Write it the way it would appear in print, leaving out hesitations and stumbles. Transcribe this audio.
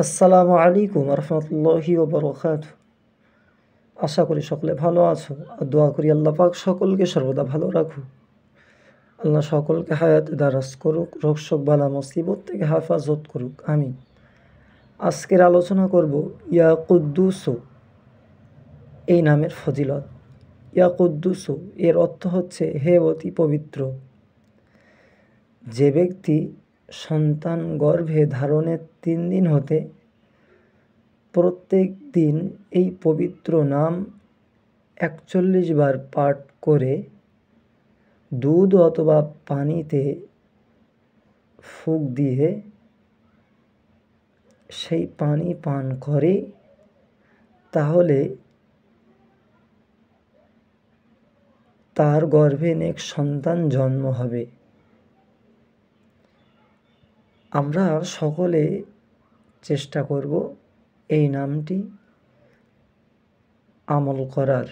আসসালামু আলাইকুম রহমতুল্লাহি ও বারাকাতুহু। আশা করি সকলে ভালো আছো আর দোয়া করি আল্লাহ পাক সকলকে সর্বদা ভালো রাখুক। আল্লাহ সকলকে হায়াতে দারাজ করুক, রোগ শোক বালা মুসিবত থেকে হেফাজত করুক, আমিন। আজকের আলোচনা করব ইয়া কুদ্দুসু এই নামের ফজিলত। ইয়া কুদ্দুসু এর অর্থ হচ্ছে হে অতি পবিত্র। যে ব্যক্তি সন্তান গর্ভে ধারণের 3 দিন হতে প্রত্যেক দিন এই পবিত্র নাম 41 বার পাঠ করে দুধ অথবা পানিতে ফুঁক দিয়ে সেই পানি পান করে, তাহলে তার গর্ভে নেক সন্তান জন্ম হবে। আমরা সকলে চেষ্টা করব এই নামটি আমল করার।